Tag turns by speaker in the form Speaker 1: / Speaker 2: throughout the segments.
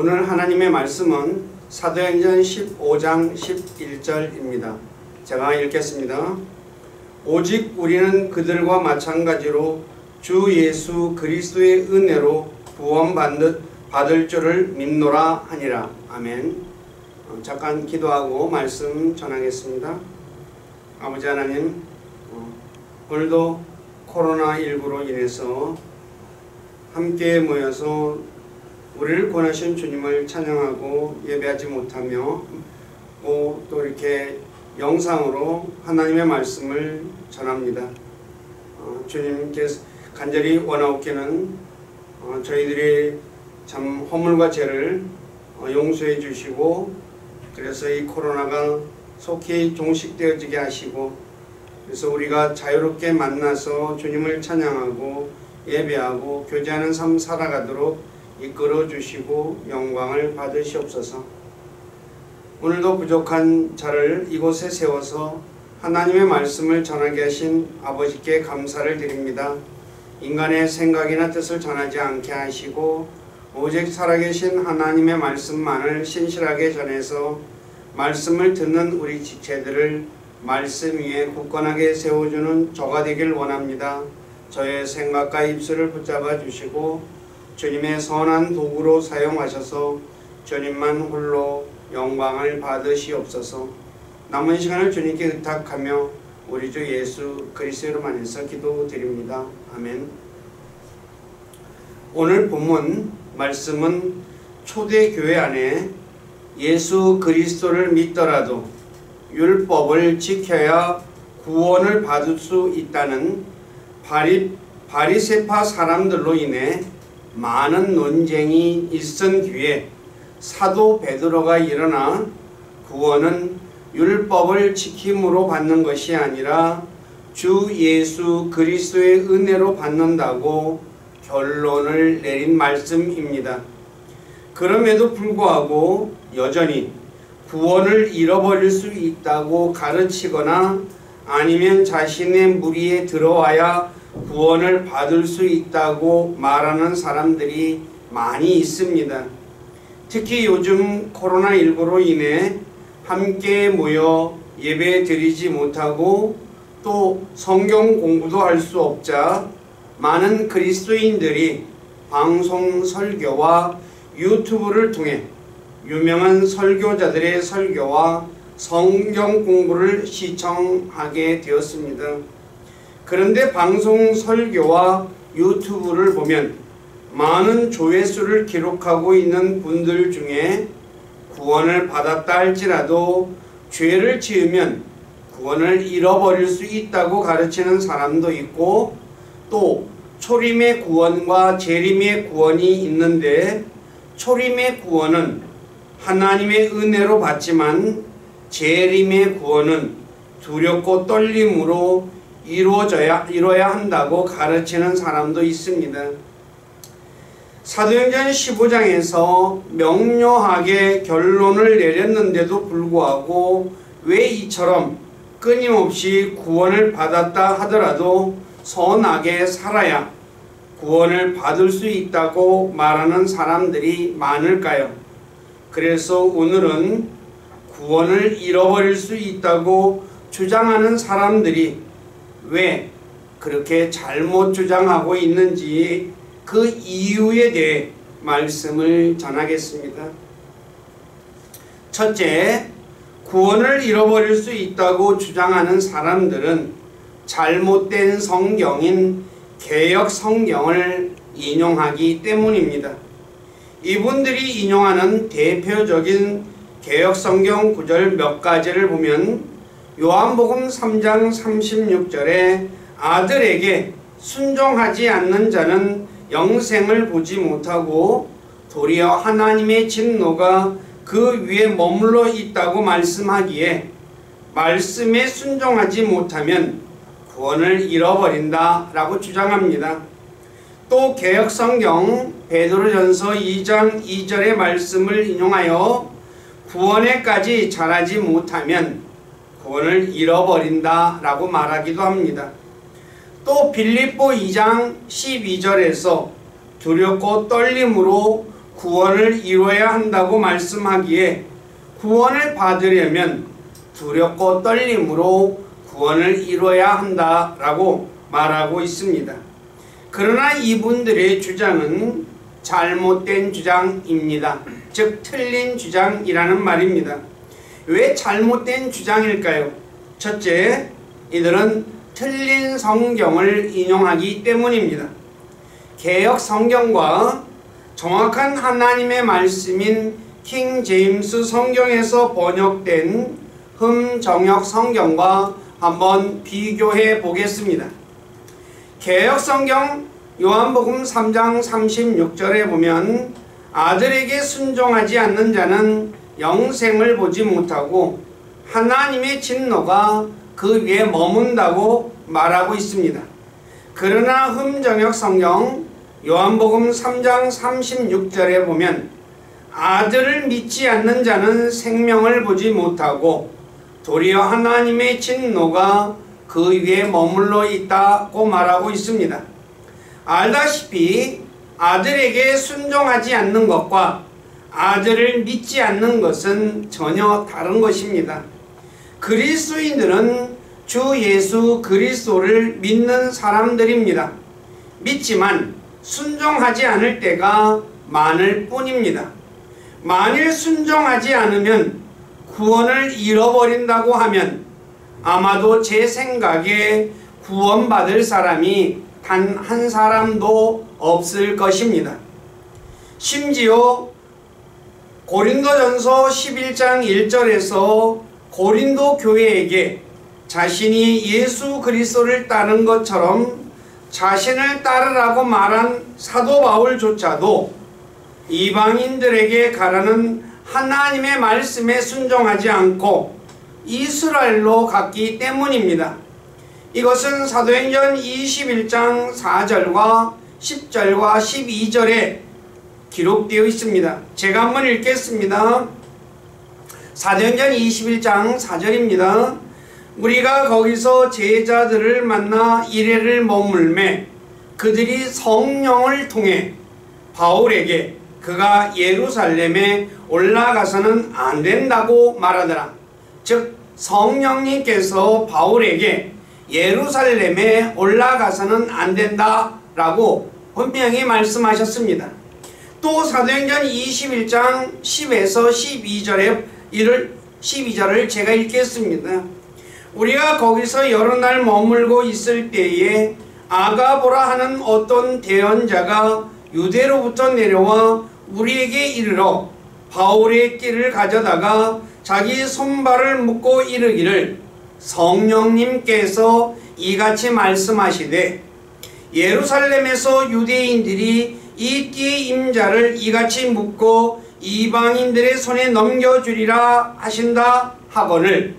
Speaker 1: 오늘 하나님의 말씀은 사도행전 15장 11절입니다. 제가 읽겠습니다. 오직 우리는 그들과 마찬가지로 주 예수 그리스도의 은혜로 구원받을 줄을 믿노라 하니라. 아멘. 잠깐 기도하고 말씀 전하겠습니다. 아버지 하나님, 오늘도 코로나19로 인해서 함께 모여서 우리를 구원하신 주님을 찬양하고 예배하지 못하며 또 이렇게 영상으로 하나님의 말씀을 전합니다. 주님께서 간절히 원하옵기는 저희들이 참 허물과 죄를 용서해 주시고, 그래서 이 코로나가 속히 종식되어지게 하시고, 그래서 우리가 자유롭게 만나서 주님을 찬양하고 예배하고 교제하는 삶 살아가도록 이끌어 주시고 영광을 받으시옵소서. 오늘도 부족한 자를 이곳에 세워서 하나님의 말씀을 전하게 하신 아버지께 감사를 드립니다. 인간의 생각이나 뜻을 전하지 않게 하시고 오직 살아계신 하나님의 말씀만을 신실하게 전해서 말씀을 듣는 우리 지체들을 말씀 위에 굳건하게 세워주는 저가 되길 원합니다. 저의 생각과 입술을 붙잡아 주시고 주님의 선한 도구로 사용하셔서 주님만 홀로 영광을 받으시옵소서. 남은 시간을 주님께 의탁하며 우리 주 예수 그리스도로만 해서 기도드립니다. 아멘. 오늘 본문 말씀은 초대교회 안에 예수 그리스도를 믿더라도 율법을 지켜야 구원을 받을 수 있다는 바리새파 사람들로 인해 많은 논쟁이 있은 뒤에 사도 베드로가 일어나 구원은 율법을 지킴으로 받는 것이 아니라 주 예수 그리스도의 은혜로 받는다고 결론을 내린 말씀입니다. 그럼에도 불구하고 여전히 구원을 잃어버릴 수 있다고 가르치거나 아니면 자신의 무리에 들어와야 구원을 받을 수 있다고 말하는 사람들이 많이 있습니다. 특히 요즘 코로나19로 인해 함께 모여 예배 드리지 못하고 또 성경 공부도 할 수 없자 많은 그리스도인들이 방송 설교와 유튜브를 통해 유명한 설교자들의 설교와 성경 공부를 시청하게 되었습니다. 그런데 방송 설교와 유튜브를 보면 많은 조회수를 기록하고 있는 분들 중에 구원을 받았다 할지라도 죄를 지으면 구원을 잃어버릴 수 있다고 가르치는 사람도 있고, 또 초림의 구원과 재림의 구원이 있는데 초림의 구원은 하나님의 은혜로 받지만 재림의 구원은 두렵고 떨림으로 이루어야 한다고 가르치는 사람도 있습니다. 사도행전 15장에서 명료하게 결론을 내렸는데도 불구하고 왜 이처럼 끊임없이 구원을 받았다 하더라도 선하게 살아야 구원을 받을 수 있다고 말하는 사람들이 많을까요? 그래서 오늘은 구원을 잃어버릴 수 있다고 주장하는 사람들이 왜 그렇게 잘못 주장하고 있는지 그 이유에 대해 말씀을 전하겠습니다. 첫째, 구원을 잃어버릴 수 있다고 주장하는 사람들은 잘못된 성경인 개역 성경을 인용하기 때문입니다. 이분들이 인용하는 대표적인 개역 성경 구절 몇 가지를 보면 요한복음 3장 36절에 아들에게 순종하지 않는 자는 영생을 보지 못하고 도리어 하나님의 진노가 그 위에 머물러 있다고 말씀하기에 말씀에 순종하지 못하면 구원을 잃어버린다 라고 주장합니다. 또 개역성경 베드로전서 2장 2절의 말씀을 인용하여 구원에까지 자라지 못하면 구원을 잃어버린다 라고 말하기도 합니다. 또 빌립보 2장 12절에서 두렵고 떨림으로 구원을 이루어야 한다고 말씀하기에 구원을 받으려면 두렵고 떨림으로 구원을 이루어야 한다라고 말하고 있습니다. 그러나 이분들의 주장은 잘못된 주장입니다. 즉 틀린 주장이라는 말입니다. 왜 잘못된 주장일까요? 첫째, 이들은 틀린 성경을 인용하기 때문입니다. 개역 성경과 정확한 하나님의 말씀인 킹 제임스 성경에서 번역된 흠정역 성경과 한번 비교해 보겠습니다. 개역 성경 요한복음 3장 36절에 보면 아들에게 순종하지 않는 자는 영생을 보지 못하고 하나님의 진노가 그 위에 머문다고 말하고 있습니다. 그러나 흠정역 성경 요한복음 3장 36절에 보면 아들을 믿지 않는 자는 생명을 보지 못하고 도리어 하나님의 진노가 그 위에 머물러 있다고 말하고 있습니다. 알다시피 아들에게 순종하지 않는 것과 아들을 믿지 않는 것은 전혀 다른 것입니다. 그리스도인들은 주 예수 그리스도를 믿는 사람들입니다. 믿지만 순종하지 않을 때가 많을 뿐입니다. 만일 순종하지 않으면 구원을 잃어버린다고 하면 아마도 제 생각에 구원받을 사람이 단 한 사람도 없을 것입니다. 심지어 고린도전서 11장 1절에서 고린도 교회에게 자신이 예수 그리스도를 따른 것처럼 자신을 따르라고 말한 사도 바울조차도 이방인들에게 가라는 하나님의 말씀에 순종하지 않고 이스라엘로 갔기 때문입니다. 이것은 사도행전 21장 4절과 10절과 12절에 기록되어 있습니다. 제가 한번 읽겠습니다. 사도행전 21장 4절입니다. 우리가 거기서 제자들을 만나 이레를 머물매 그들이 성령을 통해 바울에게 그가 예루살렘에 올라가서는 안 된다고 말하더라. 즉 성령님께서 바울에게 예루살렘에 올라가서는 안 된다라고 분명히 말씀하셨습니다. 또 사도행전 21장 10에서 12절을 제가 읽겠습니다. 우리가 거기서 여러 날 머물고 있을 때에 아가보라 하는 어떤 대언자가 유대로부터 내려와 우리에게 이르러 바울의 띠를 가져다가 자기 손발을 묶고 이르기를 성령님께서 이같이 말씀하시되 예루살렘에서 유대인들이 이 띠의 임자를 이같이 묶고 이방인들의 손에 넘겨주리라 하신다 하거늘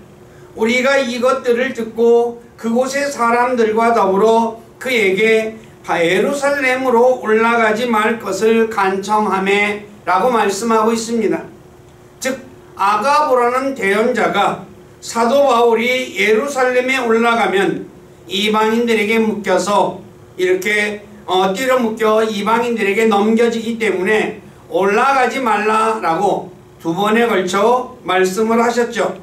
Speaker 1: 우리가 이것들을 듣고 그곳의 사람들과 더불어 그에게 예루살렘으로 올라가지 말 것을 간청하매 라고 말씀하고 있습니다. 즉 아가보라는 대언자가 사도 바울이 예루살렘에 올라가면 이방인들에게 묶여서 이렇게 띠로 묶여 이방인들에게 넘겨지기 때문에 올라가지 말라라고 두 번에 걸쳐 말씀을 하셨죠.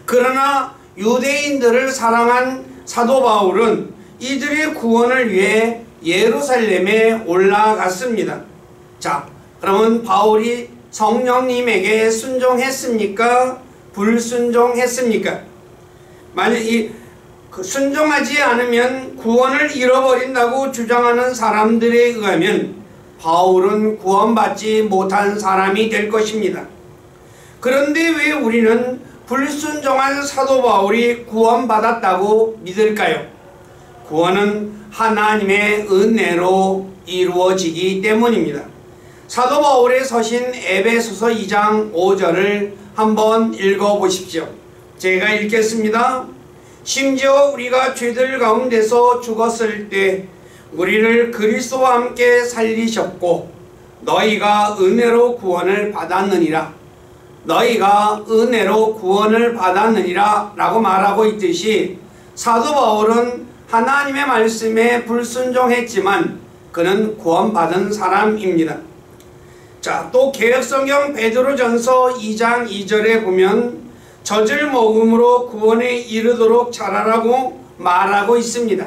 Speaker 1: 그러나 유대인들을 사랑한 사도 바울은 이들의 구원을 위해 예루살렘에 올라갔습니다. 자, 그러면 바울이 성령님에게 순종했습니까? 불순종했습니까? 만약 순종하지 않으면 구원을 잃어버린다고 주장하는 사람들에 의하면 바울은 구원받지 못한 사람이 될 것입니다. 그런데 왜 우리는 불순종한 사도 바울이 구원받았다고 믿을까요? 구원은 하나님의 은혜로 이루어지기 때문입니다. 사도 바울의 서신 에베소서 2장 5절을 한번 읽어보십시오. 제가 읽겠습니다. 심지어 우리가 죄들 가운데서 죽었을 때 우리를 그리스도와 함께 살리셨고 너희가 은혜로 구원을 받았느니라. 너희가 은혜로 구원을 받았느니라 라고 말하고 있듯이 사도 바울은 하나님의 말씀에 불순종했지만 그는 구원받은 사람입니다. 자, 또 개역성경 베드로전서 2장 2절에 보면 젖을 먹음으로 구원에 이르도록 자라라고 말하고 있습니다.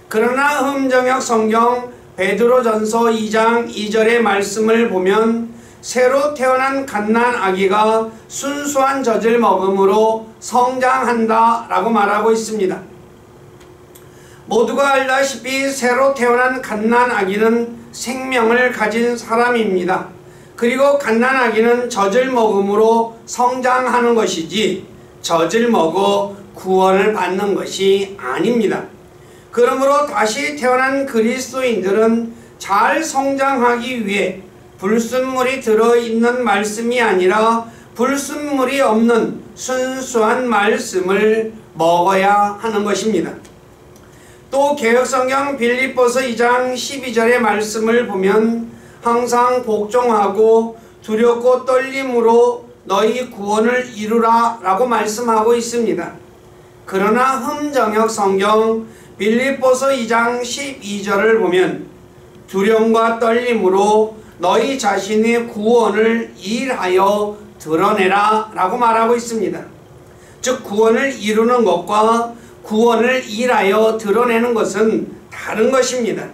Speaker 1: 그러나 흠정역 성경 베드로전서 2장 2절의 말씀을 보면 새로 태어난 갓난 아기가 순수한 젖을 먹음으로 성장한다 라고 말하고 있습니다. 모두가 알다시피 새로 태어난 갓난 아기는 생명을 가진 사람입니다. 그리고 갓난 아기는 젖을 먹음으로 성장하는 것이지 젖을 먹어 구원을 받는 것이 아닙니다. 그러므로 다시 태어난 그리스도인들은 잘 성장하기 위해 불순물이 들어있는 말씀이 아니라 불순물이 없는 순수한 말씀을 먹어야 하는 것입니다. 또 개역성경 빌립보서 2장 12절의 말씀을 보면 항상 복종하고 두렵고 떨림으로 너희 구원을 이루라 라고 말씀하고 있습니다. 그러나 흠정역 성경 빌립보서 2장 12절을 보면 두려움과 떨림으로 너희 자신의 구원을 일하여 드러내라 라고 말하고 있습니다. 즉 구원을 이루는 것과 구원을 일하여 드러내는 것은 다른 것입니다.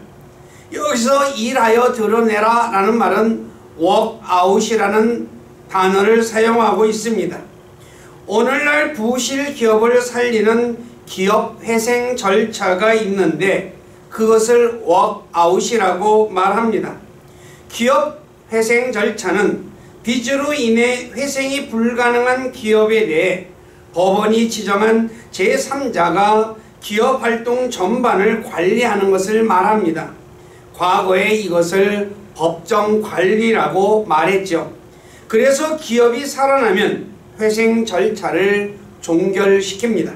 Speaker 1: 여기서 일하여 드러내라 라는 말은 work out이라는 단어를 사용하고 있습니다. 오늘날 부실 기업을 살리는 기업 회생 절차가 있는데 그것을 work out이라고 말합니다. 기업 회생 절차는 빚으로 인해 회생이 불가능한 기업에 대해 법원이 지정한 제3자가 기업 활동 전반을 관리하는 것을 말합니다. 과거에 이것을 법정 관리라고 말했죠. 그래서 기업이 살아나면 회생 절차를 종결시킵니다.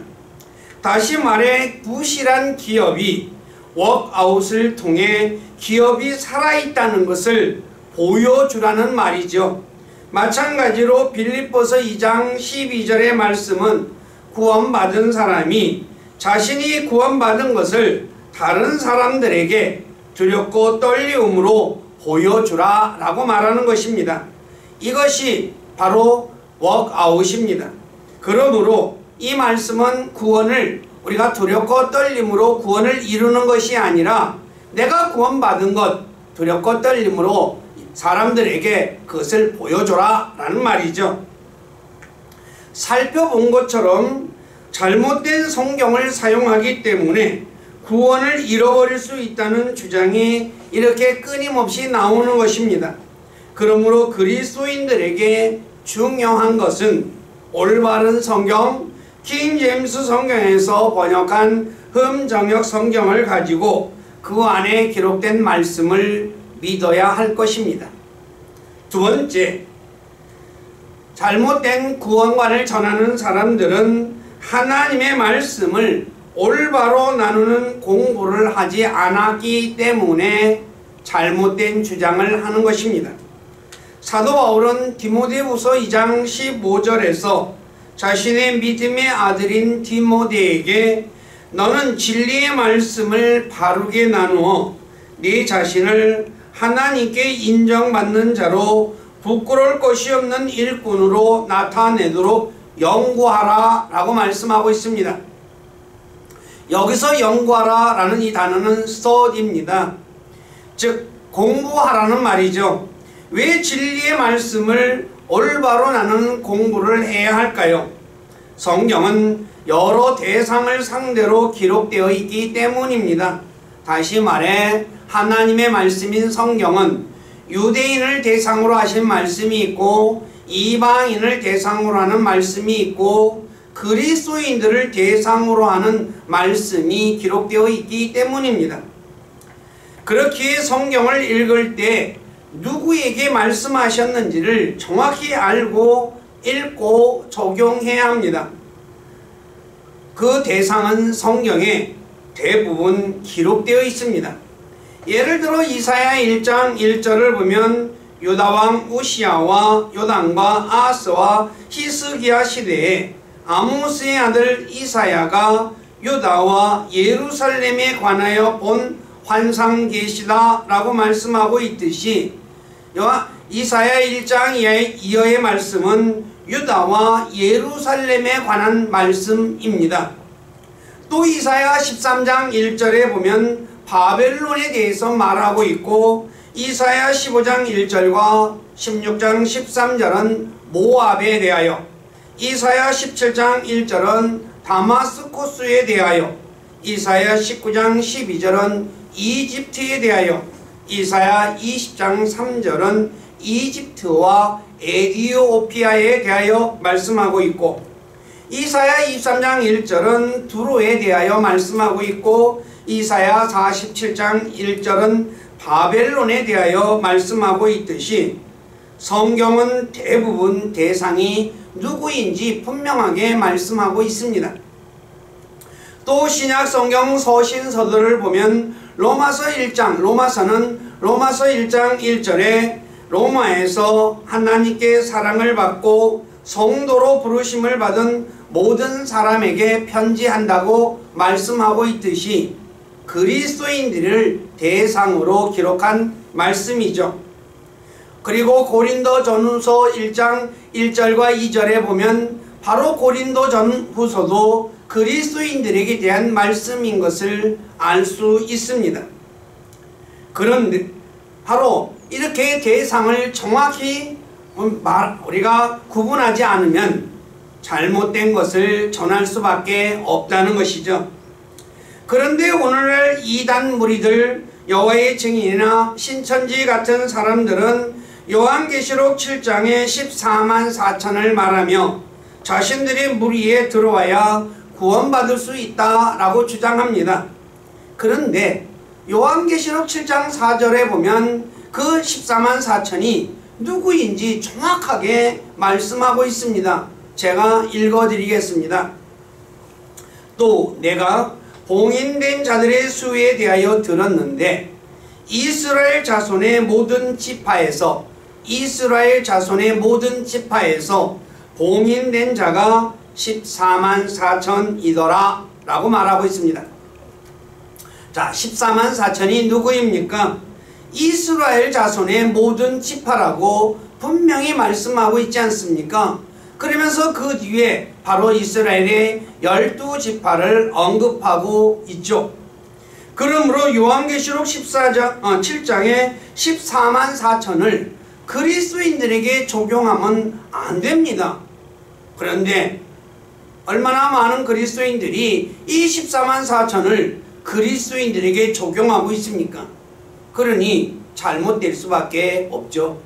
Speaker 1: 다시 말해 부실한 기업이 워크아웃을 통해 기업이 살아있다는 것을 보여주라는 말이죠. 마찬가지로 빌립보서 2장 12절의 말씀은 구원받은 사람이 자신이 구원받은 것을 다른 사람들에게 두렵고 떨림으로 보여주라 라고 말하는 것입니다. 이것이 바로 워크아웃입니다. 그러므로 이 말씀은 구원을 우리가 두렵고 떨림으로 구원을 이루는 것이 아니라 내가 구원받은 것 두렵고 떨림으로 사람들에게 그것을 보여줘라 라는 말이죠. 살펴본 것처럼 잘못된 성경을 사용하기 때문에 구원을 잃어버릴 수 있다는 주장이 이렇게 끊임없이 나오는 것입니다. 그러므로 그리스도인들에게 중요한 것은 올바른 성경, 킹 제임스 성경에서 번역한 흠정역 성경을 가지고 그 안에 기록된 말씀을 믿어야 할 것입니다. 두 번째, 잘못된 구원관을 전하는 사람들은 하나님의 말씀을 올바로 나누는 공부를 하지 않았기 때문에 잘못된 주장을 하는 것입니다. 사도 바울은 디모데후서 2장 15절에서 자신의 믿음의 아들인 디모데에게 너는 진리의 말씀을 바르게 나누어 네 자신을 하나님께 인정받는 자로 부끄러울 것이 없는 일꾼으로 나타내도록 연구하라 라고 말씀하고 있습니다. 여기서 연구하라 라는 이 단어는 study입니다. 즉 공부하라는 말이죠. 왜 진리의 말씀을 올바로 나누는 공부를 해야 할까요? 성경은 여러 대상을 상대로 기록되어 있기 때문입니다. 다시 말해 하나님의 말씀인 성경은 유대인을 대상으로 하신 말씀이 있고 이방인을 대상으로 하는 말씀이 있고 그리스도인들을 대상으로 하는 말씀이 기록되어 있기 때문입니다. 그렇기에 성경을 읽을 때 누구에게 말씀하셨는지를 정확히 알고 읽고 적용해야 합니다. 그 대상은 성경에 대부분 기록되어 있습니다. 예를 들어 이사야 1장 1절을 보면 유다왕 우시야와 요담과 아하스와 히스기야 시대에 아모스의 아들 이사야가 유다와 예루살렘에 관하여 본 환상 계시다 라고 말씀하고 있듯이 이사야 1장 이하의 말씀은 유다와 예루살렘에 관한 말씀입니다. 또 이사야 13장 1절에 보면 바벨론에 대해서 말하고 있고, 이사야 15장 1절과 16장 13절은 모압에 대하여, 이사야 17장 1절은 다마스코스에 대하여, 이사야 19장 12절은 이집트에 대하여, 이사야 20장 3절은 이집트와 에디오피아에 대하여 말씀하고 있고, 이사야 23장 1절은 두로에 대하여 말씀하고 있고, 이사야 47장 1절은 바벨론에 대하여 말씀하고 있듯이 성경은 대부분 대상이 누구인지 분명하게 말씀하고 있습니다. 또 신약 성경 서신서들을 보면 로마서는 로마서 1장 1절에 로마에서 하나님께 사랑을 받고 성도로 부르심을 받은 모든 사람에게 편지한다고 말씀하고 있듯이 그리스도인들을 대상으로 기록한 말씀이죠. 그리고 고린도전후서 1장 1절과 2절에 보면 바로 고린도전후서도 그리스도인들에게 대한 말씀인 것을 알 수 있습니다. 그런데 바로 이렇게 대상을 정확히 우리가 구분하지 않으면 잘못된 것을 전할 수밖에 없다는 것이죠. 그런데 오늘날 이단 무리들, 여호와의 증인이나 신천지 같은 사람들은 요한계시록 7장에 14만 4천을 말하며 자신들이 무리에 들어와야 구원받을 수 있다라고 주장합니다. 그런데 요한계시록 7장 4절에 보면 그 14만 4천이 누구인지 정확하게 말씀하고 있습니다. 제가 읽어드리겠습니다. 또 내가 봉인된 자들의 수에 대하여 들었는데 이스라엘 자손의 모든 지파에서 봉인된 자가 14만 4천이더라 라고 말하고 있습니다. 자, 14만 4천이 누구입니까? 이스라엘 자손의 모든 지파라고 분명히 말씀하고 있지 않습니까? 그러면서 그 뒤에 바로 이스라엘의 12지파를 언급하고 있죠. 그러므로 요한계시록 7장에 14만 4천을 그리스도인들에게 적용하면 안 됩니다. 그런데 얼마나 많은 그리스도인들이 이 14만 4천을 그리스도인들에게 적용하고 있습니까? 그러니 잘못될 수밖에 없죠.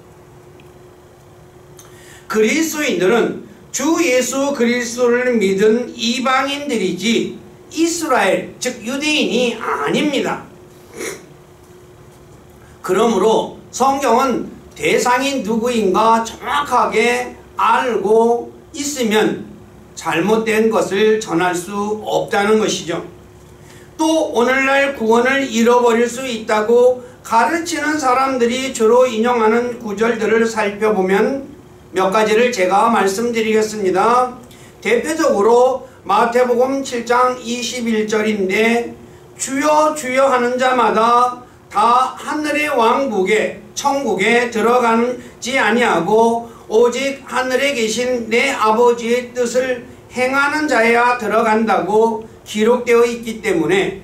Speaker 1: 그리스도인들은 주 예수 그리스도를 믿은 이방인들이지 이스라엘, 즉 유대인이 아닙니다. 그러므로 성경은 대상이 누구인가 정확하게 알고 있으면 잘못된 것을 전할 수 없다는 것이죠. 또 오늘날 구원을 잃어버릴 수 있다고 가르치는 사람들이 주로 인용하는 구절들을 살펴보면 몇 가지를 제가 말씀드리겠습니다. 대표적으로 마태복음 7장 21절인데 주여 주여 하는 자마다 다 하늘의 왕국에 천국에 들어가지 아니하고 오직 하늘에 계신 내 아버지의 뜻을 행하는 자야 들어간다고 기록되어 있기 때문에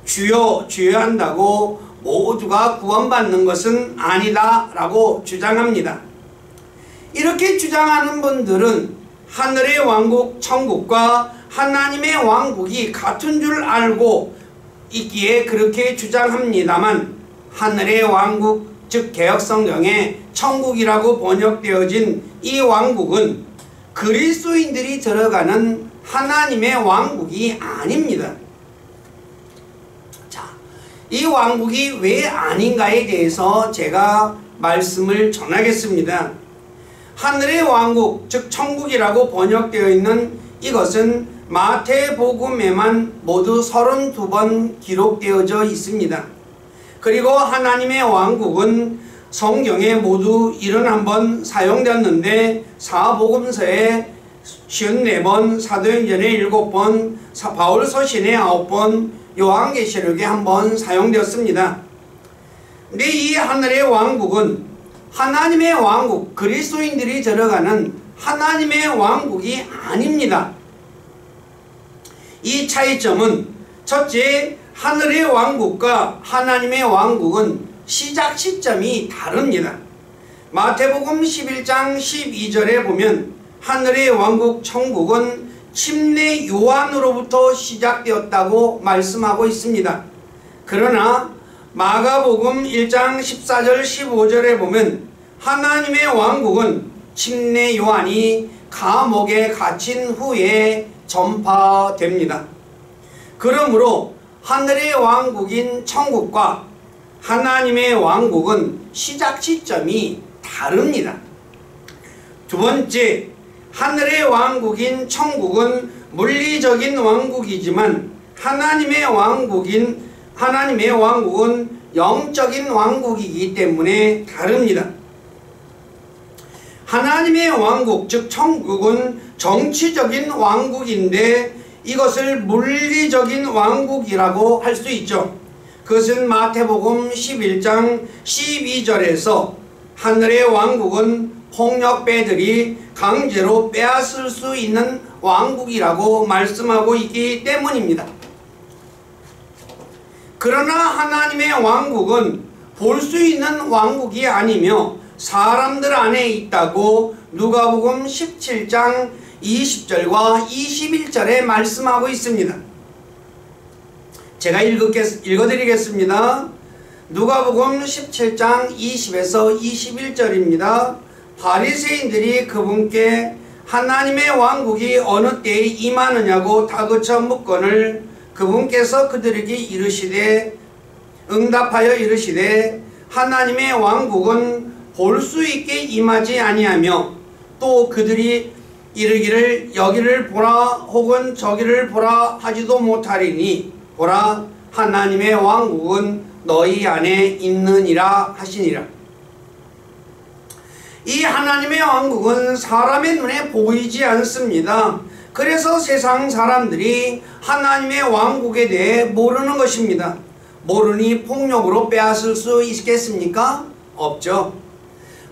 Speaker 1: 주여 주여 한다고 모두가 구원받는 것은 아니다 라고 주장합니다. 이렇게 주장하는 분들은 하늘의 왕국 천국과 하나님의 왕국이 같은 줄 알고 있기에 그렇게 주장합니다만, 하늘의 왕국 즉 개역성경에 천국이라고 번역되어진 이 왕국은 그리스도인들이 들어가는 하나님의 왕국이 아닙니다. 자, 이 왕국이 왜 아닌가에 대해서 제가 말씀을 전하겠습니다. 하늘의 왕국 즉 천국이라고 번역되어 있는 이것은 마태복음에만 모두 32번 기록되어져 있습니다. 그리고 하나님의 왕국은 성경에 모두 71번 사용되었는데 사복음서에 54번, 사도행전에 7번, 바울서신에 9번, 요한계시록에 1번 사용되었습니다. 근데 이 하늘의 왕국은 하나님의 왕국, 그리스도인들이 들어가는 하나님의 왕국이 아닙니다. 이 차이점은 첫째, 하늘의 왕국과 하나님의 왕국은 시작 시점이 다릅니다. 마태복음 11장 12절에 보면 하늘의 왕국 천국은 침례 요한으로부터 시작되었다고 말씀하고 있습니다. 그러나 마가복음 1장 14절 15절에 보면 하나님의 왕국은 침례 요한이 감옥에 갇힌 후에 전파됩니다. 그러므로 하늘의 왕국인 천국과 하나님의 왕국은 시작 시점이 다릅니다. 두 번째, 하늘의 왕국인 천국은 물리적인 왕국이지만 하나님의 왕국은 영적인 왕국이기 때문에 다릅니다. 하나님의 왕국, 즉 천국은 정치적인 왕국인데 이것을 물리적인 왕국이라고 할 수 있죠. 그것은 마태복음 11장 12절에서 하늘의 왕국은 폭력배들이 강제로 빼앗을 수 있는 왕국이라고 말씀하고 있기 때문입니다. 그러나 하나님의 왕국은 볼 수 있는 왕국이 아니며 사람들 안에 있다고 누가복음 17장 20절과 21절에 말씀하고 있습니다. 제가 읽어드리겠습니다. 누가복음 17장 20에서 21절입니다. 바리새인들이 그분께 하나님의 왕국이 어느 때에 임하느냐고 다그쳐 묻거늘 그분께서 그들에게 응답하여 이르시되 하나님의 왕국은 볼 수 있게 임하지 아니하며 또 그들이 이르기를 여기를 보라 혹은 저기를 보라 하지도 못하리니 보라 하나님의 왕국은 너희 안에 있느니라 하시니라. 이 하나님의 왕국은 사람의 눈에 보이지 않습니다. 그래서 세상 사람들이 하나님의 왕국에 대해 모르는 것입니다. 모르니 폭력으로 빼앗을 수 있겠습니까? 없죠.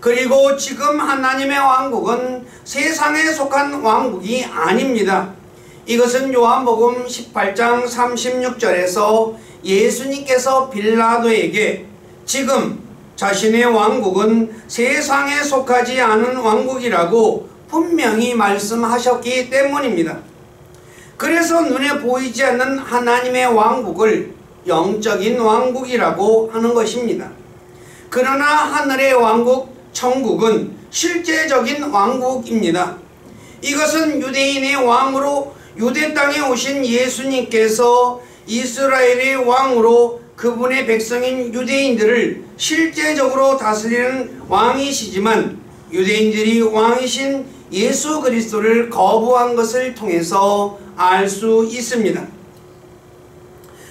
Speaker 1: 그리고 지금 하나님의 왕국은 세상에 속한 왕국이 아닙니다. 이것은 요한복음 18장 36절에서 예수님께서 빌라도에게 지금 자신의 왕국은 세상에 속하지 않은 왕국이라고 분명히 말씀하셨기 때문입니다. 그래서 눈에 보이지 않는 하나님의 왕국을 영적인 왕국이라고 하는 것입니다. 그러나 하늘의 왕국 천국은 실제적인 왕국입니다. 이것은 유대인의 왕으로 유대 땅에 오신 예수님께서 이스라엘의 왕으로 그분의 백성인 유대인들을 실제적으로 다스리는 왕이시지만 유대인들이 왕이신 예수 그리스도를 거부한 것을 통해서 알 수 있습니다.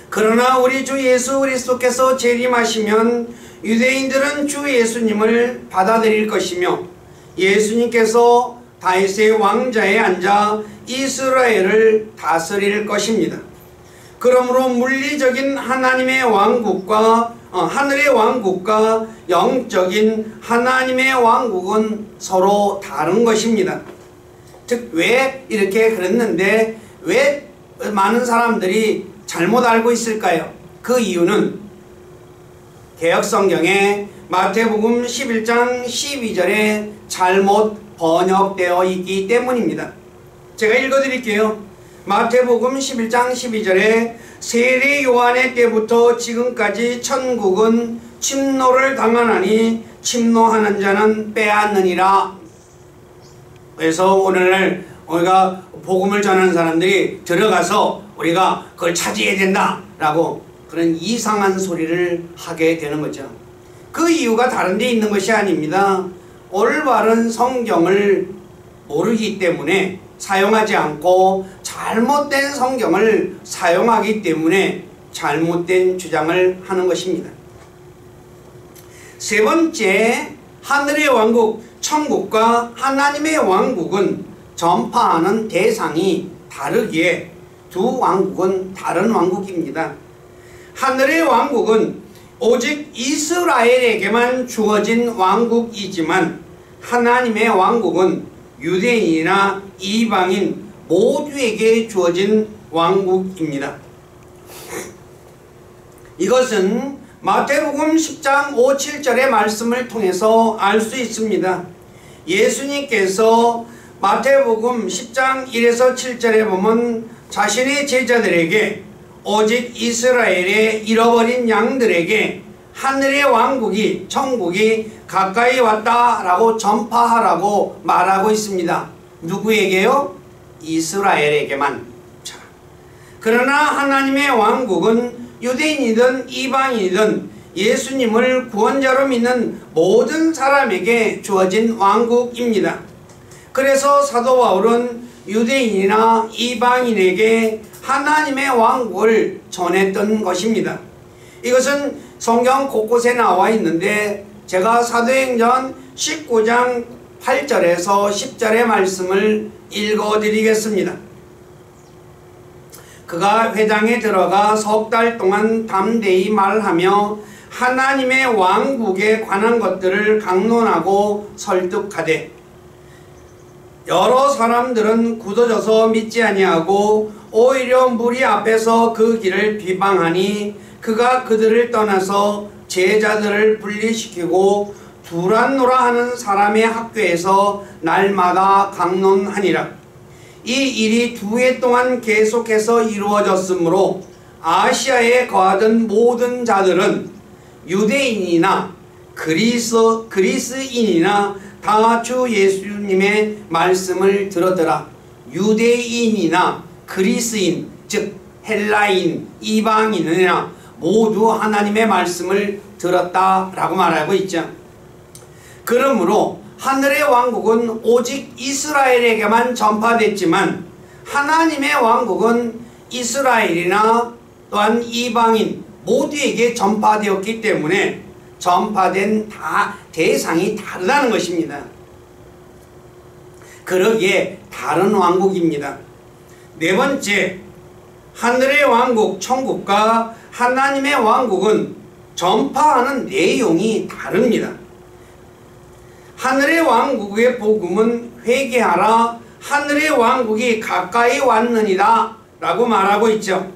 Speaker 1: 그러나 우리 주 예수 그리스도께서 재림하시면 유대인들은 주 예수님을 받아들일 것이며 예수님께서 다윗의 왕자에 앉아 이스라엘을 다스릴 것입니다. 그러므로 물리적인 하나님의 왕국과 하늘의 왕국과 영적인 하나님의 왕국은 서로 다른 것입니다. 즉 왜 이렇게 그랬는데 왜 많은 사람들이 잘못 알고 있을까요? 그 이유는 개역성경에 마태복음 11장 12절에 잘못 번역되어 있기 때문입니다. 제가 읽어드릴게요. 마태복음 11장 12절에 세례 요한의 때부터 지금까지 천국은 침노를 당하나니 침노하는 자는 빼앗느니라. 그래서 오늘날 우리가 복음을 전하는 사람들이 들어가서 우리가 그걸 차지해야 된다라고 그런 이상한 소리를 하게 되는 거죠. 그 이유가 다른 데 있는 것이 아닙니다. 올바른 성경을 모르기 때문에 사용하지 않고 잘못된 성경을 사용하기 때문에 잘못된 주장을 하는 것입니다. 세 번째, 하늘의 왕국, 천국과 하나님의 왕국은 전파하는 대상이 다르기에 두 왕국은 다른 왕국입니다. 하늘의 왕국은 오직 이스라엘에게만 주어진 왕국이지만 하나님의 왕국은 유대인이나 이방인 모두에게 주어진 왕국입니다. 이것은 마태복음 10장 5, 7절의 말씀을 통해서 알 수 있습니다. 예수님께서 마태복음 10장 1에서 7절에 보면 자신의 제자들에게 오직 이스라엘의 잃어버린 양들에게 하늘의 왕국이, 천국이 가까이 왔다라고 전파하라고 말하고 있습니다. 누구에게요? 이스라엘에게만. 자, 그러나 하나님의 왕국은 유대인이든 이방인이든 예수님을 구원자로 믿는 모든 사람에게 주어진 왕국입니다. 그래서 사도 바울은 유대인이나 이방인에게 하나님의 왕국을 전했던 것입니다. 이것은 성경 곳곳에 나와 있는데 제가 사도행전 19장 8절에서 10절의 말씀을 읽어드리겠습니다. 그가 회당에 들어가 석 달 동안 담대히 말하며 하나님의 왕국에 관한 것들을 강론하고 설득하되 여러 사람들은 굳어져서 믿지 아니하고 오히려 무리 앞에서 그 길을 비방하니 그가 그들을 떠나서 제자들을 분리시키고 두란노라 하는 사람의 학교에서 날마다 강론하니라. 이 일이 2해 동안 계속해서 이루어졌으므로 아시아에 거하던 모든 자들은 유대인이나 그리스인이나 다 주 예수님의 말씀을 들었더라. 유대인이나 그리스인, 즉 헬라인, 이방인이나 모두 하나님의 말씀을 들었다라고 말하고 있죠. 그러므로 하늘의 왕국은 오직 이스라엘에게만 전파됐지만 하나님의 왕국은 이스라엘이나 또한 이방인 모두에게 전파되었기 때문에 전파된 대상이 다르다는 것입니다. 그러기에 다른 왕국입니다. 네 번째, 하늘의 왕국, 천국과 하나님의 왕국은 전파하는 내용이 다릅니다. 하늘의 왕국의 복음은 회개하라, 하늘의 왕국이 가까이 왔느니라 라고 말하고 있죠.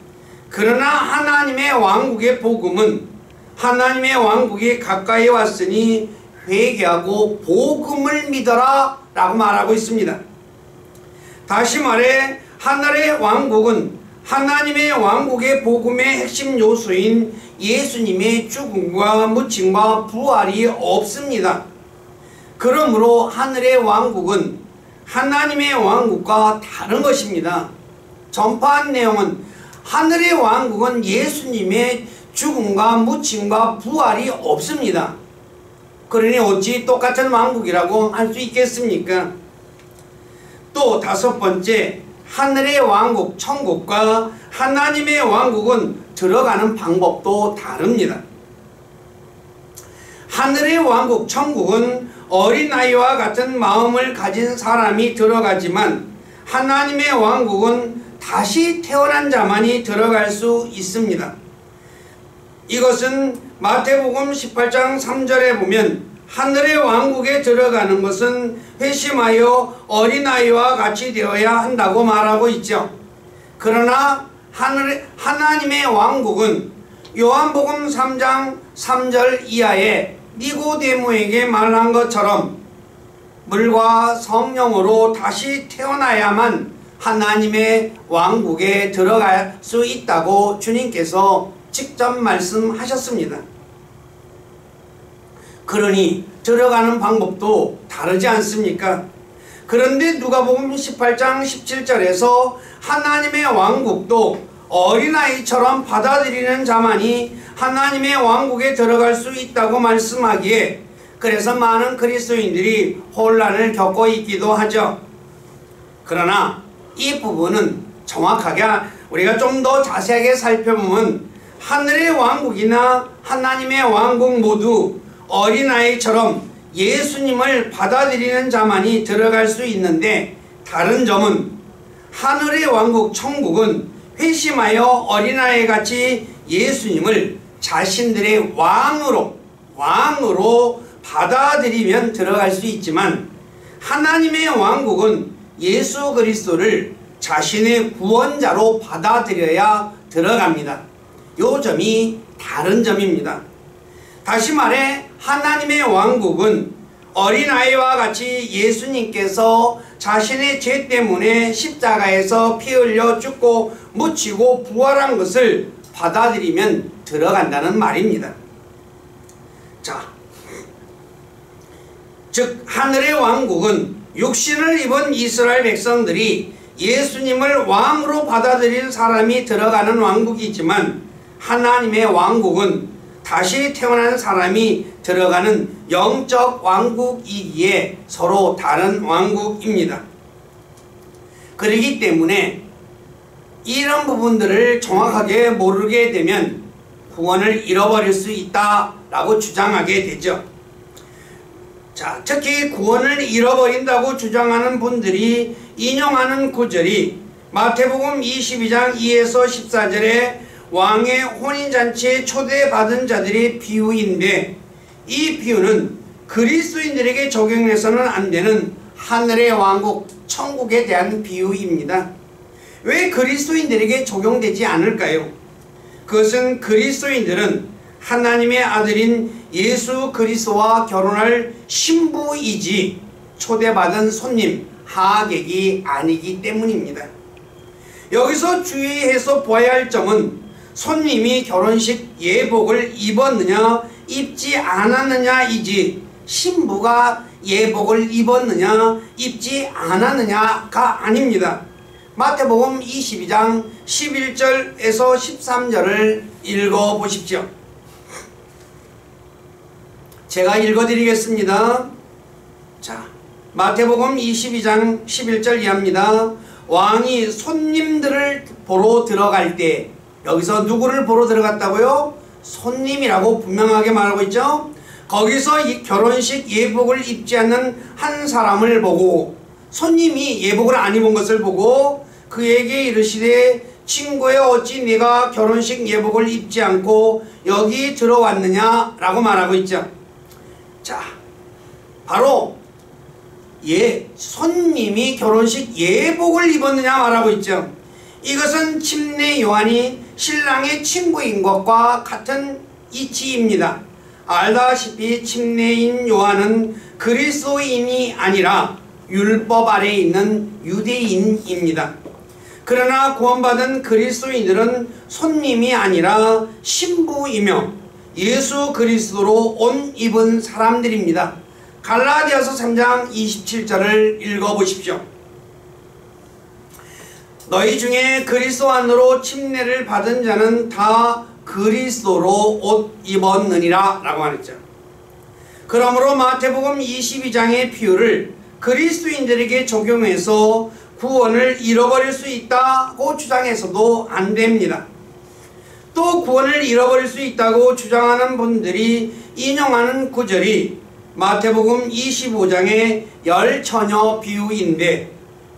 Speaker 1: 그러나 하나님의 왕국의 복음은 하나님의 왕국이 가까이 왔으니 회개하고 복음을 믿어라 라고 말하고 있습니다. 다시 말해 하늘의 왕국은 하나님의 왕국의 복음의 핵심 요소인 예수님의 죽음과 묻힘과 부활이 없습니다. 그러므로 하늘의 왕국은 하나님의 왕국과 다른 것입니다. 전파한 내용은 하늘의 왕국은 예수님의 죽음과 묻힘과 부활이 없습니다. 그러니 어찌 똑같은 왕국이라고 할 수 있겠습니까? 또 다섯 번째, 하늘의 왕국, 천국과 하나님의 왕국은 들어가는 방법도 다릅니다. 하늘의 왕국, 천국은 어린아이와 같은 마음을 가진 사람이 들어가지만 하나님의 왕국은 다시 태어난 자만이 들어갈 수 있습니다. 이것은 마태복음 18장 3절에 보면 하늘의 왕국에 들어가는 것은 회심하여 어린아이와 같이 되어야 한다고 말하고 있죠. 그러나 하나님의 왕국은 요한복음 3장 3절 이하에 니고데모에게 말한 것처럼 물과 성령으로 다시 태어나야만 하나님의 왕국에 들어갈 수 있다고 주님께서 직접 말씀하셨습니다. 그러니 들어가는 방법도 다르지 않습니까? 그런데 누가복음 18장 17절에서 하나님의 왕국도 어린아이처럼 받아들이는 자만이 하나님의 왕국에 들어갈 수 있다고 말씀하기에 그래서 많은 그리스도인들이 혼란을 겪고 있기도 하죠. 그러나 이 부분은 정확하게 우리가 좀 더 자세하게 살펴보면 하늘의 왕국이나 하나님의 왕국 모두 어린아이처럼 예수님을 받아들이는 자만이 들어갈 수 있는데 다른 점은 하늘의 왕국 천국은 회심하여 어린아이같이 예수님을 자신들의 왕으로 받아들이면 들어갈 수 있지만, 하나님의 왕국은 예수 그리스도를 자신의 구원자로 받아들여야 들어갑니다. 요 점이 다른 점입니다. 다시 말해 하나님의 왕국은 어린아이와 같이 예수님께서 자신의 죄 때문에 십자가에서 피 흘려 죽고 묻히고 부활한 것을 받아들이면 들어간다는 말입니다. 자, 즉 하늘의 왕국은 육신을 입은 이스라엘 백성들이 예수님을 왕으로 받아들인 사람이 들어가는 왕국이지만, 하나님의 왕국은 다시 태어난 사람이 들어가는 영적 왕국이기에 서로 다른 왕국입니다. 그렇기 때문에 이런 부분들을 정확하게 모르게 되면 구원을 잃어버릴 수 있다라고 주장하게 되죠. 자, 특히 구원을 잃어버린다고 주장하는 분들이 인용하는 구절이 마태복음 22장 2에서 14절에 왕의 혼인잔치에 초대받은 자들의 비유인데, 이 비유는 그리스도인들에게 적용해서는 안 되는 하늘의 왕국, 천국에 대한 비유입니다. 왜 그리스도인들에게 적용되지 않을까요? 그것은 그리스도인들은 하나님의 아들인 예수 그리스도와 결혼할 신부이지 초대받은 손님, 하객이 아니기 때문입니다. 여기서 주의해서 보아야 할 점은 손님이 결혼식 예복을 입었느냐 입지 않았느냐이지, 신부가 예복을 입었느냐 입지 않았느냐가 아닙니다. 마태복음 22장 11절에서 13절을 읽어보십시오. 제가 읽어드리겠습니다. 자, 마태복음 22장 11절 이하입니다. 왕이 손님들을 보러 들어갈 때, 여기서 누구를 보러 들어갔다고요? 손님이라고 분명하게 말하고 있죠. 거기서 이 결혼식 예복을 입지 않는 한 사람을 보고, 손님이 예복을 안 입은 것을 보고 그에게 이르시되, 친구여 어찌 네가 결혼식 예복을 입지 않고 여기 들어왔느냐 라고 말하고 있죠. 자, 바로 손님이 결혼식 예복을 입었느냐 말하고 있죠. 이것은 침례 요한이 신랑의 친구인 것과 같은 이치입니다. 알다시피 침례인 요한은 그리스도인이 아니라 율법 아래에 있는 유대인입니다. 그러나 구원받은 그리스도인들은 손님이 아니라 신부이며 예수 그리스도로 옷 입은 사람들입니다. 갈라디아서 3장 27절을 읽어보십시오. 너희 중에 그리스도 안으로 침례를 받은 자는 다 그리스도로 옷 입었느니라 라고 하랬죠. 그러므로 마태복음 22장의 비유를 그리스도인들에게 적용해서 구원을 잃어버릴 수 있다고 주장해서도 안 됩니다. 또 구원을 잃어버릴 수 있다고 주장하는 분들이 인용하는 구절이 마태복음 25장의 열 처녀 비유인데,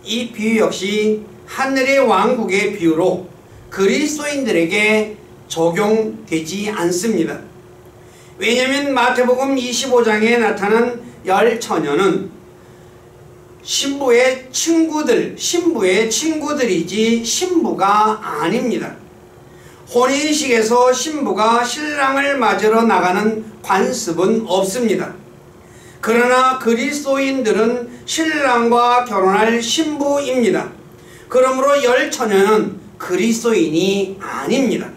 Speaker 1: 이 비유 역시 하늘의 왕국의 비유로 그리스도인들에게 적용되지 않습니다. 왜냐하면 마태복음 25장에 나타난 열 처녀는 신부의 친구들이지 신부가 아닙니다. 혼인식에서 신부가 신랑을 맞으러 나가는 관습은 없습니다. 그러나 그리스도인들은 신랑과 결혼할 신부입니다. 그러므로 열 처녀는 그리스도인이 아닙니다.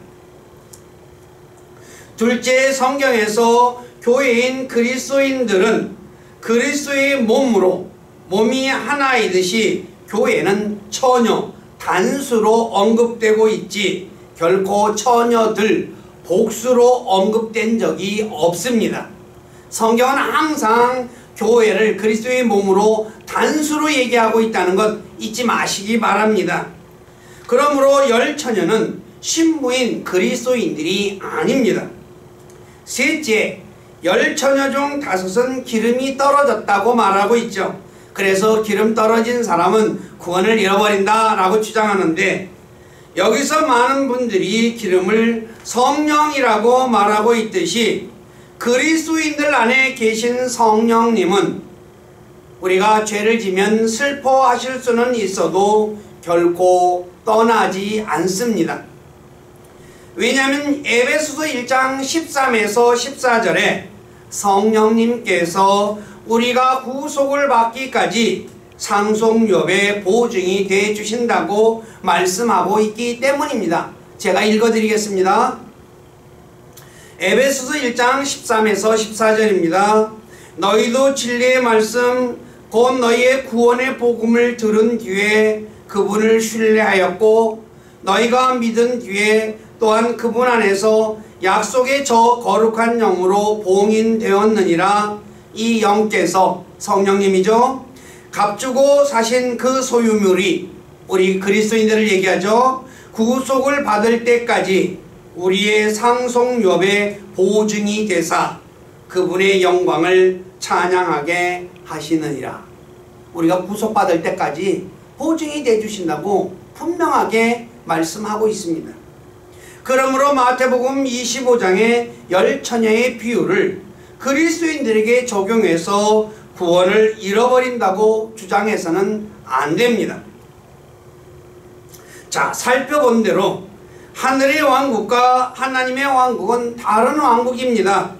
Speaker 1: 둘째, 성경에서 교회인 그리스도인들은 그리스도의 몸이 하나이듯이 교회는 처녀, 단수로 언급되고 있지 결코 처녀들, 복수로 언급된 적이 없습니다. 성경은 항상 교회를 그리스도의 몸으로 단수로 얘기하고 있다는 것 잊지 마시기 바랍니다. 그러므로 열 처녀는 신부인 그리스도인들이 아닙니다. 셋째, 열 처녀 중 5은 기름이 떨어졌다고 말하고 있죠. 그래서 기름 떨어진 사람은 구원을 잃어버린다 라고 주장하는데, 여기서 많은 분들이 기름을 성령이라고 말하고 있듯이 그리스도인들 안에 계신 성령님은 우리가 죄를 지면 슬퍼하실 수는 있어도 결코 떠나지 않습니다. 왜냐하면 에베소서 1장 13에서 14절에 성령님께서 우리가 구속을 받기까지 상속욕의 보증이 되어 주신다고 말씀하고 있기 때문입니다. 제가 읽어드리겠습니다. 에베소서 1장 13에서 14절입니다. 너희도 진리의 말씀 곧 너희의 구원의 복음을 들은 뒤에 그분을 신뢰하였고 너희가 믿은 뒤에 또한 그분 안에서 약속의 저 거룩한 영으로 봉인되었느니라. 이 영께서 성령님이죠. 값주고 사신 그 소유물이 우리 그리스도인들을 얘기하죠. 구속을 받을 때까지 우리의 상속욕의 보증이 되사 그분의 영광을 찬양하게 하시느니라. 우리가 구속받을 때까지 보증이 되주신다고 분명하게 말씀하고 있습니다. 그러므로 마태복음 25장의 10처녀의 비유를 그리스도인들에게 적용해서 구원을 잃어버린다고 주장해서는 안 됩니다. 자, 살펴본 대로 하늘의 왕국과 하나님의 왕국은 다른 왕국입니다.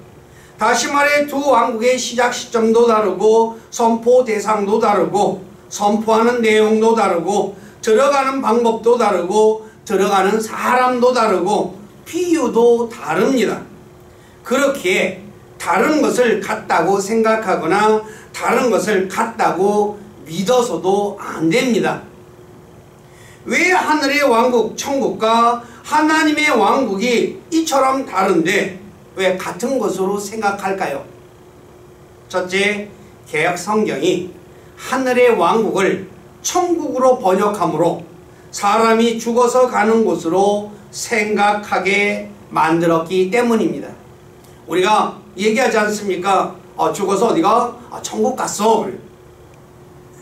Speaker 1: 다시 말해 두 왕국의 시작 시점도 다르고 선포 대상도 다르고 선포하는 내용도 다르고 들어가는 방법도 다르고 들어가는 사람도 다르고 비유도 다릅니다. 그렇기에 다른 것을 같다고 생각하거나 다른 것을 같다고 믿어서도 안 됩니다. 왜 하늘의 왕국, 천국과 하나님의 왕국이 이처럼 다른데 왜 같은 것으로 생각할까요? 첫째, 개역 성경이 하늘의 왕국을 천국으로 번역하므로 사람이 죽어서 가는 곳으로 생각하게 만들었기 때문입니다. 우리가 얘기하지 않습니까? 죽어서 어디가? 천국 갔어.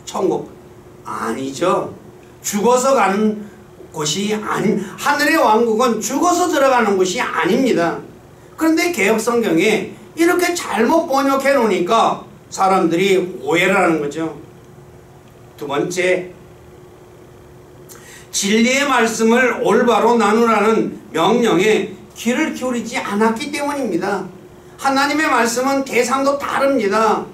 Speaker 1: 천국 아니죠. 죽어서 가는 곳이 하늘의 왕국은 죽어서 들어가는 곳이 아닙니다. 그런데 개역성경에 이렇게 잘못 번역해 놓으니까 사람들이 오해를 하는 거죠. 두 번째, 진리의 말씀을 올바로 나누라는 명령에 귀를 기울이지 않았기 때문입니다. 하나님의 말씀은 대상도 다릅니다.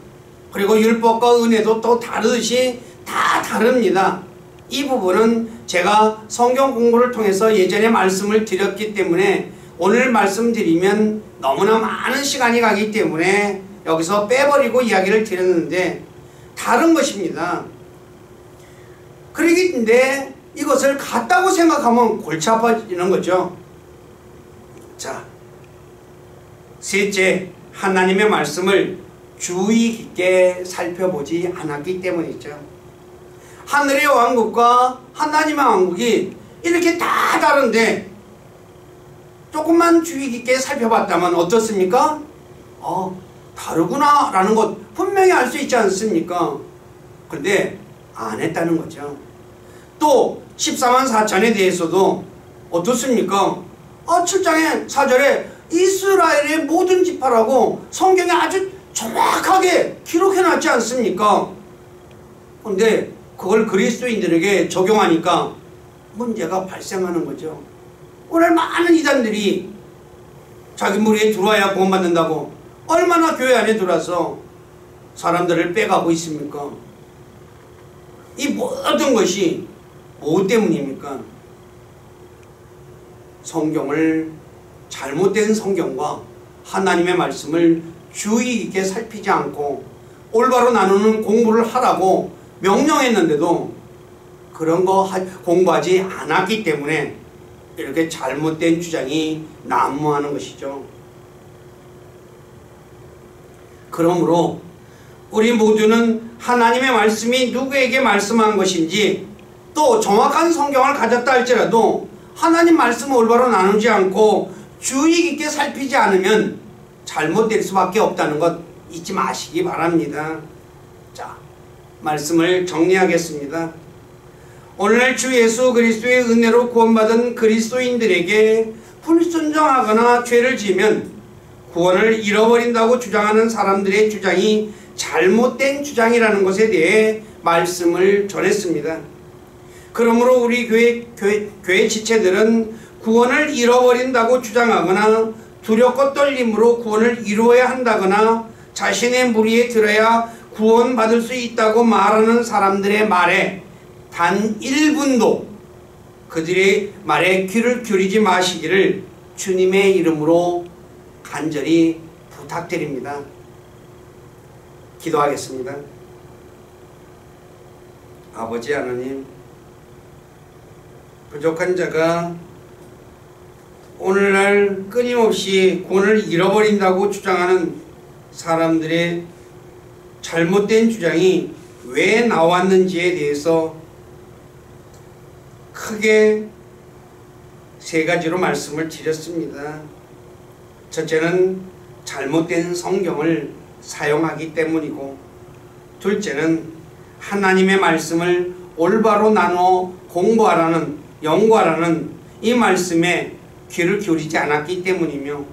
Speaker 1: 그리고 율법과 은혜도 또 다르듯이 다 다릅니다. 이 부분은 제가 성경 공부를 통해서 예전에 말씀을 드렸기 때문에 오늘 말씀드리면 너무나 많은 시간이 가기 때문에 여기서 빼버리고 이야기를 드렸는데 다른 것입니다. 그러기 때문에 이것을 같다고 생각하면 골치 아파지는 거죠. 자, 셋째, 하나님의 말씀을 주의 깊게 살펴보지 않았기 때문이죠. 하늘의 왕국과 하나님의 왕국이 이렇게 다 다른데 조금만 주의 깊게 살펴봤다면 어떻습니까? 다르구나 라는 것 분명히 알 수 있지 않습니까? 그런데 안 했다는 거죠. 또 14만 4천에 대해서도 어떻습니까? 7장의 4절에 이스라엘의 모든 지파라고 성경에 아주 정확하게 기록해놨지 않습니까? 그런데 그걸 그리스도인들에게 적용하니까 문제가 발생하는 거죠. 오늘 많은 이단들이 자기 무리에 들어와야 구원받는다고 얼마나 교회 안에 들어와서 사람들을 빼가고 있습니까? 이 모든 것이 뭐 때문입니까? 성경을, 잘못된 성경과 하나님의 말씀을 주의 깊게 살피지 않고 올바로 나누는 공부를 하라고 명령했는데도 그런 거 공부하지 않았기 때문에 이렇게 잘못된 주장이 난무하는 것이죠. 그러므로 우리 모두는 하나님의 말씀이 누구에게 말씀한 것인지 또 정확한 성경을 가졌다 할지라도 하나님 말씀을 올바로 나누지 않고 주의 깊게 살피지 않으면 잘못될 수밖에 없다는 것 잊지 마시기 바랍니다. 자, 말씀을 정리하겠습니다. 오늘날 주 예수 그리스도의 은혜로 구원받은 그리스도인들에게 불순종하거나 죄를 지으면 구원을 잃어버린다고 주장하는 사람들의 주장이 잘못된 주장이라는 것에 대해 말씀을 전했습니다. 그러므로 우리 교회 지체들은 구원을 잃어버린다고 주장하거나 두렵고 떨림으로 구원을 이루어야 한다거나 자신의 무리에 들어야 구원받을 수 있다고 말하는 사람들의 말에 단 1분도 그들의 말에 귀를 기울이지 마시기를 주님의 이름으로 간절히 부탁드립니다. 기도하겠습니다. 아버지 하나님, 부족한 자가 오늘날 끊임없이 구원을 잃어버린다고 주장하는 사람들의 잘못된 주장이 왜 나왔는지에 대해서 크게 세 가지로 말씀을 드렸습니다. 첫째는 잘못된 성경을 사용하기 때문이고, 둘째는 하나님의 말씀을 올바로 나눠 공부하라는, 연구하라는 이 말씀에 귀를 기울이지 않았기 때문이며,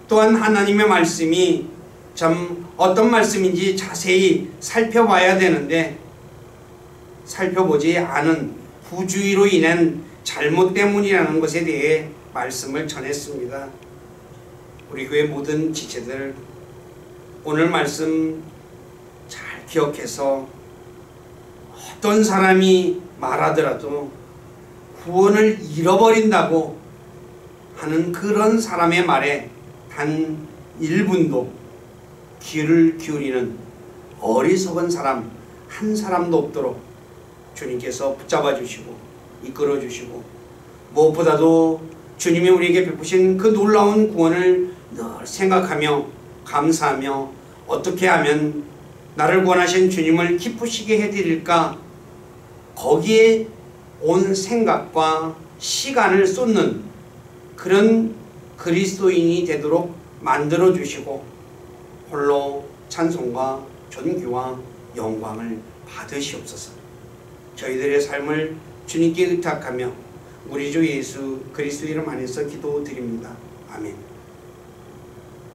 Speaker 1: 또한 하나님의 말씀이 참 어떤 말씀인지 자세히 살펴봐야 되는데 살펴보지 않은 부주의로 인한 잘못 때문이라는 것에 대해 말씀을 전했습니다. 우리 교회 모든 지체들 오늘 말씀 잘 기억해서 어떤 사람이 말하더라도 구원을 잃어버린다고 하는 그런 사람의 말에 단 1분도 귀를 기울이는 어리석은 사람 한 사람도 없도록 주님께서 붙잡아 주시고 이끌어 주시고, 무엇보다도 주님이 우리에게 베푸신 그 놀라운 구원을 늘 생각하며 감사하며 어떻게 하면 나를 구원하신 주님을 기쁘시게 해드릴까, 거기에 온 생각과 시간을 쏟는 그런 그리스도인이 되도록 만들어 주시고 홀로 찬송과 존귀와 영광을 받으시옵소서. 저희들의 삶을 주님께 의탁하며 우리 주 예수 그리스도 이름 안에서 기도드립니다. 아멘.